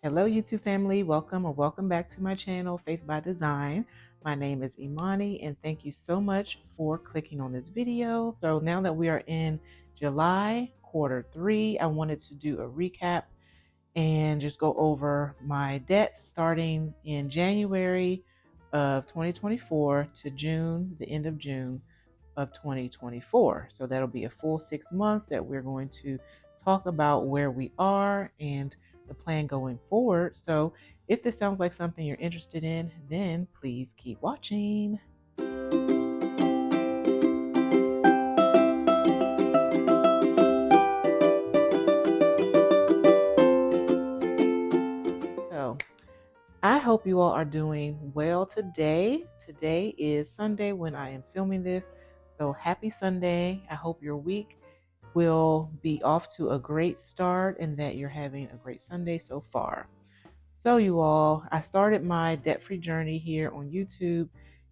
Hello, YouTube family. Welcome back to my channel, Faith by Design. My name is Imani, and thank you so much for clicking on this video. So now that we are in July quarter 3, I wanted to do a recap and just go over my debts starting in January of 2024 to June, the end of June of 2024. So that'll be a full 6 months that we're going to talk about where we are and the plan going forward. So if this sounds like something you're interested in, then please keep watching. So I hope you all are doing well today. Today is Sunday when I am filming this. So happy Sunday. I hope your week will be off to a great start and that you're having a great Sunday so far. So you all, I started my debt-free journey here on YouTube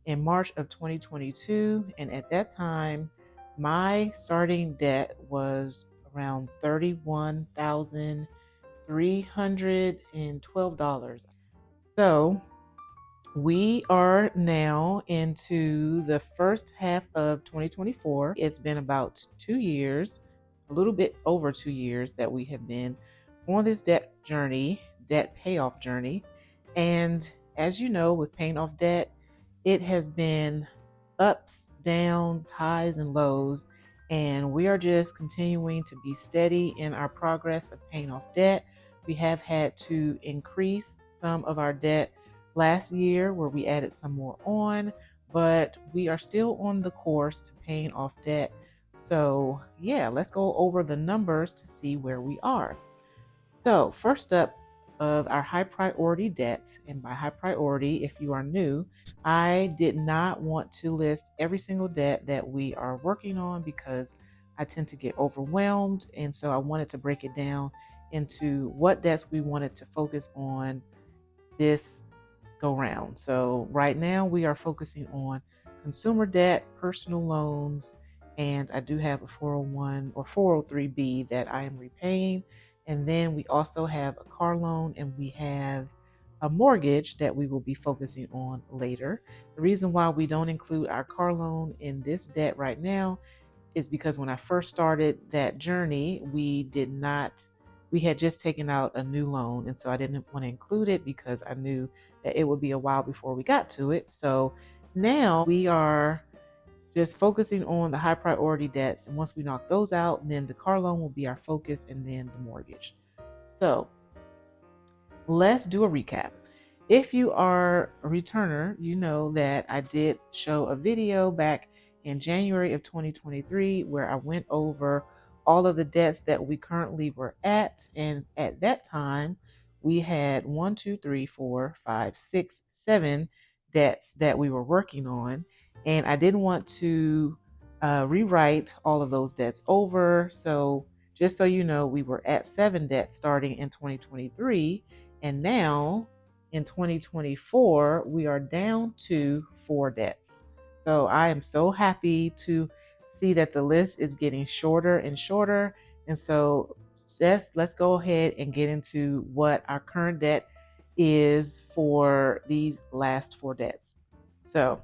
in March of 2022. And at that time, my starting debt was around $31,312. So we are now into the first half of 2024. It's been about 2 years, a little bit over 2 years that we have been on this debt payoff journey. And as you know, with paying off debt, it has been ups, downs, highs, and lows. And we are just continuing to be steady in our progress of paying off debt. We have had to increase some of our debt last year where we added some more on, but we are still on the course to paying off debt. So yeah, let's go over the numbers to see where we are. So first up of our high priority debts, and by high priority, if you are new, I did not want to list every single debt that we are working on because I tend to get overwhelmed. And so I wanted to break it down into what debts we wanted to focus on this go round. So right now we are focusing on consumer debt, personal loans, and I do have a 401 or 403B that I am repaying. And then we also have a car loan and we have a mortgage that we will be focusing on later. The reason why we don't include our car loan in this debt right now is because when I first started that journey, we had just taken out a new loan. And so I didn't want to include it because I knew that it would be a while before we got to it. So now we are just focusing on the high priority debts. And once we knock those out, then the car loan will be our focus and then the mortgage. So let's do a recap. If you are a returner, you know that I did show a video back in January of 2023 where I went over all of the debts that we currently were at. And at that time, we had 1, 2, 3, 4, 5, 6, 7 debts that we were working on. And I didn't want to rewrite all of those debts over. So just so you know, we were at 7 debts starting in 2023. And now in 2024, we are down to 4 debts. So I am so happy to see that the list is getting shorter and shorter. And so let's go ahead and get into what our current debt is for these last 4 debts. So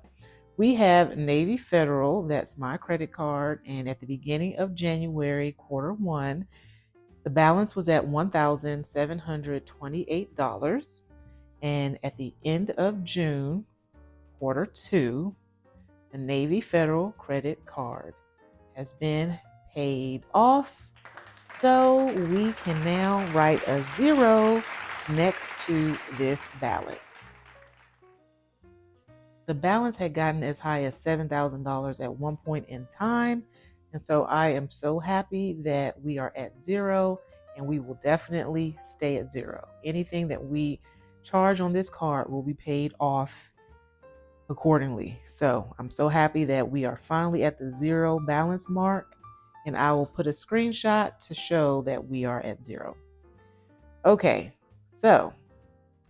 we have Navy Federal, that's my credit card. And at the beginning of January, quarter 1, the balance was at $1,728. And at the end of June, quarter 2, the Navy Federal credit card has been paid off. So we can now write a 0 next to this balance. The balance had gotten as high as $7,000 at one point in time. And so I am so happy that we are at 0 and we will definitely stay at 0. Anything that we charge on this card will be paid off accordingly. So I'm so happy that we are finally at the 0 balance mark, and I will put a screenshot to show that we are at 0. Okay, so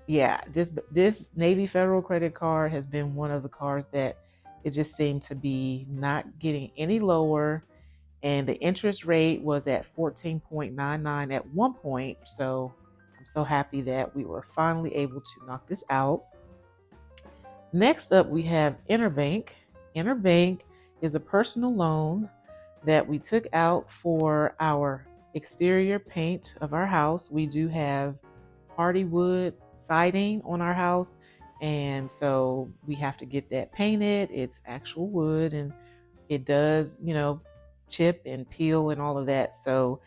yeah, this Navy Federal credit card has been one of the cards that it just seemed to be not getting any lower. And the interest rate was at 14.99 at one point. So I'm so happy that we were finally able to knock this out. Next up, we have Interbank. Interbank is a personal loan that we took out for our exterior paint of our house. We do have party wood siding on our house, and so we have to get that painted. It's actual wood, and it does, chip and peel and all of that. So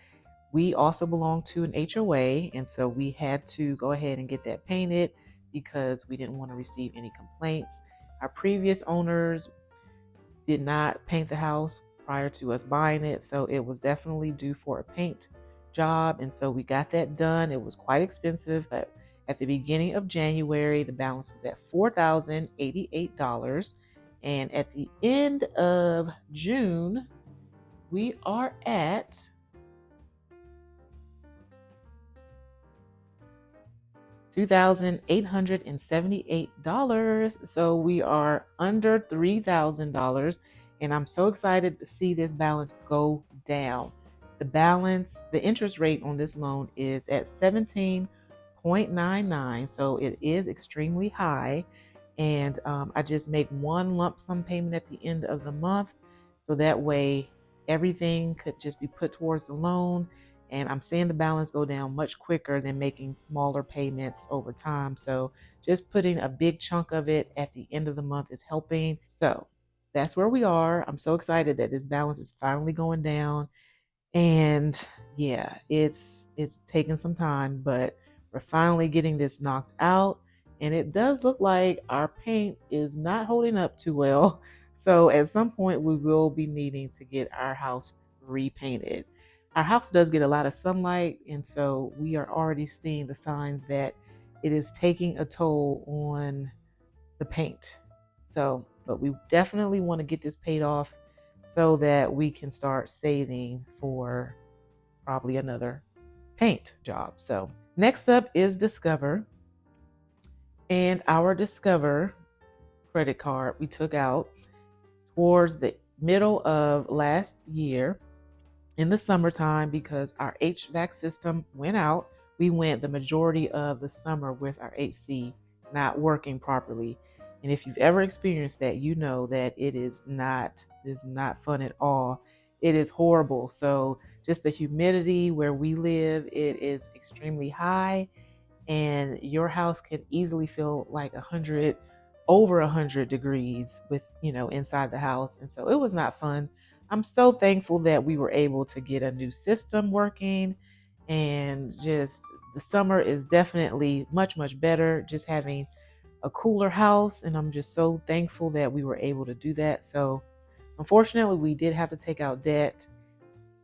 we also belong to an HOA, and so we had to go ahead and get that painted because we didn't want to receive any complaints. Our previous owners did not paint the house prior to us buying it, so it was definitely due for a paint job, and so we got that done. It was quite expensive, but at the beginning of January, the balance was at $4,088, and at the end of June, we are at $2,878. So we are under $3,000. And I'm so excited to see this balance go down. The interest rate on this loan is at 17.99. So it is extremely high. And I just make one lump sum payment at the end of the month. So that way everything could just be put towards the loan, and I'm seeing the balance go down much quicker than making smaller payments over time. So just putting a big chunk of it at the end of the month is helping. So that's where we are. I'm so excited that this balance is finally going down. And yeah, it's taken some time, but we're finally getting this knocked out. And it does look like our paint is not holding up too well. So at some point we will be needing to get our house repainted. Our house does get a lot of sunlight, and so we are already seeing the signs that it is taking a toll on the paint. So, but we definitely want to get this paid off so that we can start saving for probably another paint job. So, next up is Discover. And our Discover credit card we took out towards the middle of last year in the summertime because our HVAC system went out. We went the majority of the summer with our HC not working properly. And if you've ever experienced that, you know that it is not fun at all. It is horrible. So just the humidity where we live, it is extremely high, and your house can easily feel like over 100 degrees with, inside the house. And so it was not fun. I'm so thankful that we were able to get a new system working, and just the summer is definitely much, much better just having a cooler house. And I'm just so thankful that we were able to do that. So unfortunately, we did have to take out debt,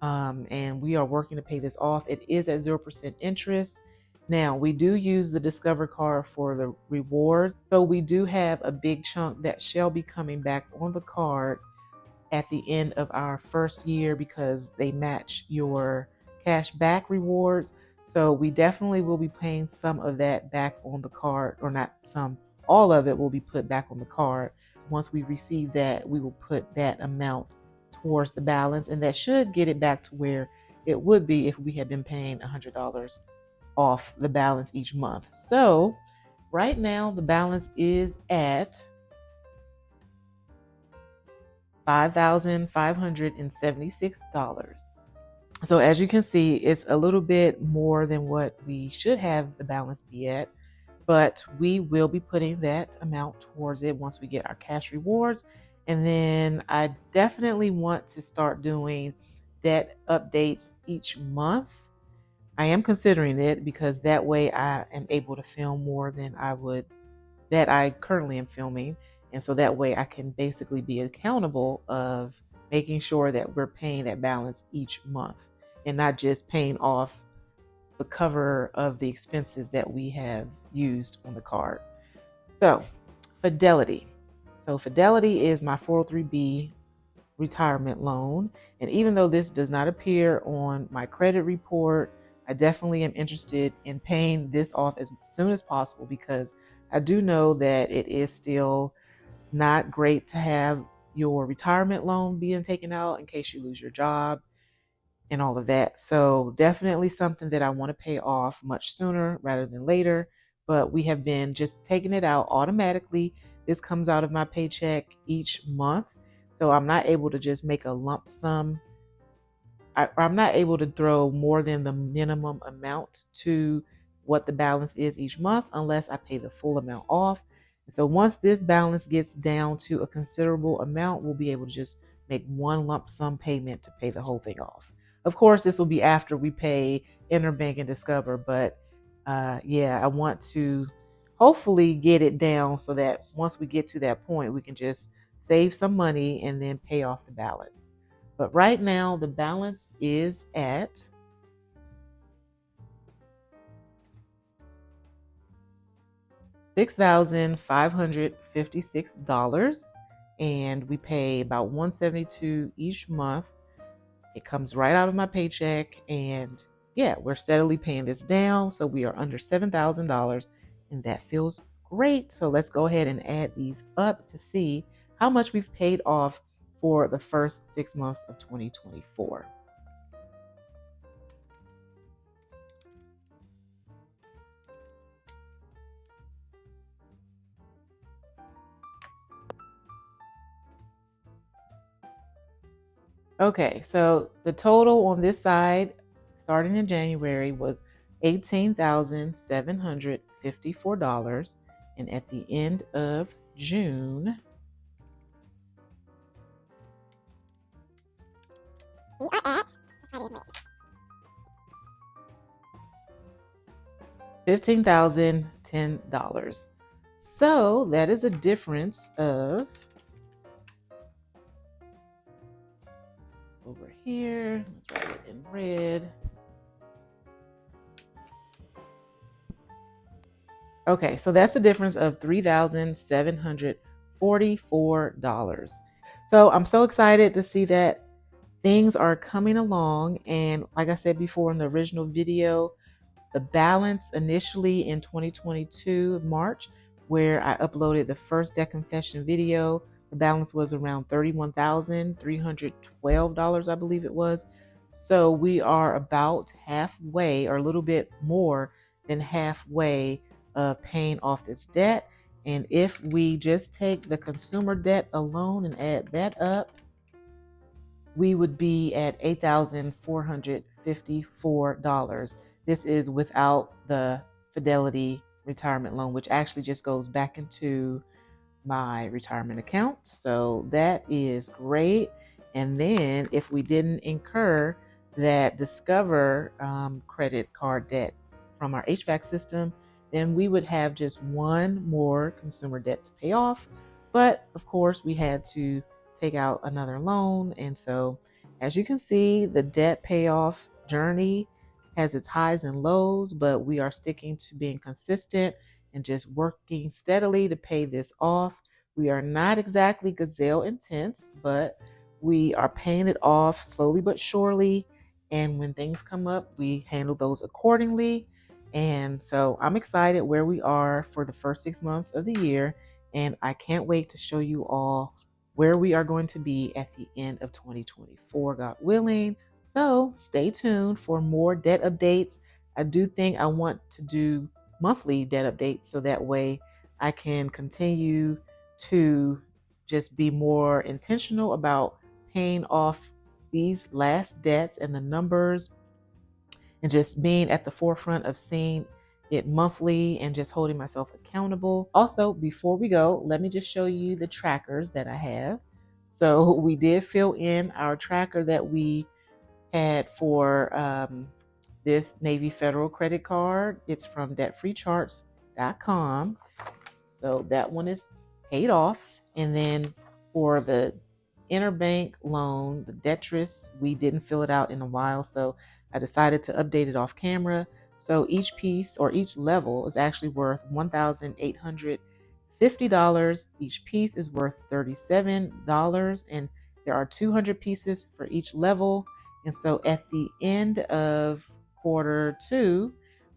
and we are working to pay this off. It is at 0% interest. Now, we do use the Discover card for the rewards. So we do have a big chunk that shall be coming back on the card at the end of our first year because they match your cash back rewards. So we definitely will be paying some of that back on the card, or not some, all of it will be put back on the card. Once we receive that, we will put that amount towards the balance, and that should get it back to where it would be if we had been paying $100 off the balance each month. So right now the balance is at $5,576. So as you can see, it's a little bit more than what we should have the balance be at, but we will be putting that amount towards it once we get our cash rewards. And then I definitely want to start doing debt updates each month. I am considering it because that way I am able to film more than that I currently am filming. And so that way I can basically be accountable of making sure that we're paying that balance each month and not just paying off the cover of the expenses that we have used on the card. So Fidelity. So Fidelity is my 403B retirement loan. And even though this does not appear on my credit report, I definitely am interested in paying this off as soon as possible because I do know that it is still not great to have your retirement loan being taken out in case you lose your job. and all of that. So definitely something that I want to pay off much sooner rather than later. But we have been just taking it out automatically. This comes out of my paycheck each month. So I'm not able to just make a lump sum. I'm not able to throw more than the minimum amount to what the balance is each month unless I pay the full amount off. So once this balance gets down to a considerable amount, we'll be able to just make one lump sum payment to pay the whole thing off. Of course, this will be after we pay Interbank and Discover, but yeah, I want to hopefully get it down so that once we get to that point, we can just save some money and then pay off the balance. But right now, the balance is at $6,556, and we pay about $172 each month. It comes right out of my paycheck, and yeah, we're steadily paying this down, so we are under $7,000, and that feels great. So let's go ahead and add these up to see how much we've paid off for the first 6 months of 2024. Okay, so the total on this side, starting in January, was $18,754. And at the end of June, we are at $15,010. So that is a difference of, over here, let's write it in red. Okay, so that's a difference of $3,744. So I'm so excited to see that things are coming along. And like I said before in the original video, the balance initially in 2022, March, where I uploaded the first debt confession video, the balance was around $31,312, I believe it was. So we are about halfway, or a little bit more than halfway, of paying off this debt. And if we just take the consumer debt alone and add that up, we would be at $8,454. This is without the Fidelity retirement loan, which actually just goes back into my retirement account. So that is great. And then if we didn't incur that Discover credit card debt from our HVAC system, then we would have just one more consumer debt to pay off. But of course, we had to take out another loan. And so, as you can see, the debt payoff journey has its highs and lows, but we are sticking to being consistent and just working steadily to pay this off. We are not exactly gazelle intense, but we are paying it off slowly but surely. And when things come up, we handle those accordingly. And so I'm excited where we are for the first 6 months of the year. And I can't wait to show you all where we are going to be at the end of 2024, God willing. So stay tuned for more debt updates. I do think I want to do monthly debt updates so that way I can continue to just be more intentional about paying off these last debts and the numbers, and just being at the forefront of seeing it monthly and just holding myself accountable. Also, before we go, let me just show you the trackers that I have. So we did fill in our tracker that we had for this Navy Federal credit card. It's from debtfreecharts.com. So that one is paid off. And then for the interbank loan, the Detrus, we didn't fill it out in a while. So I decided to update it off camera. So each piece or each level is actually worth $1,850. Each piece is worth $37. And there are 200 pieces for each level. And so at the end of quarter 2,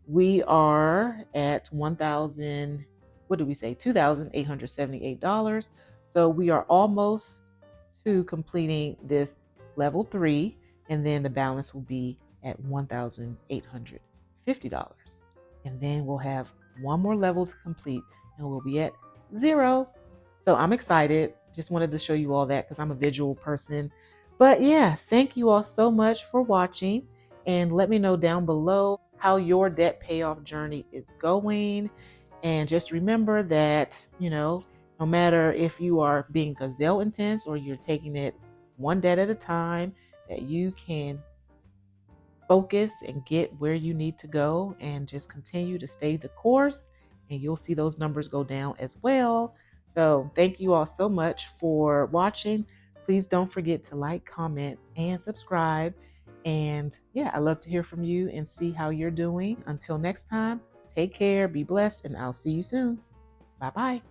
we are at 1,000, what did we say? $2,878. So we are almost to completing this level 3. and then the balance will be at $1,850. And then we'll have one more level to complete and we'll be at zero. So I'm excited. Just wanted to show you all that because I'm a visual person. But yeah, thank you all so much for watching. And let me know down below how your debt payoff journey is going. And just remember that, no matter if you are being gazelle intense or you're taking it one debt at a time, that you can focus and get where you need to go and just continue to stay the course, and you'll see those numbers go down as well. So thank you all so much for watching. Please don't forget to like, comment, and subscribe. And yeah, I love to hear from you and see how you're doing. Until next time, take care, be blessed, and I'll see you soon. Bye bye.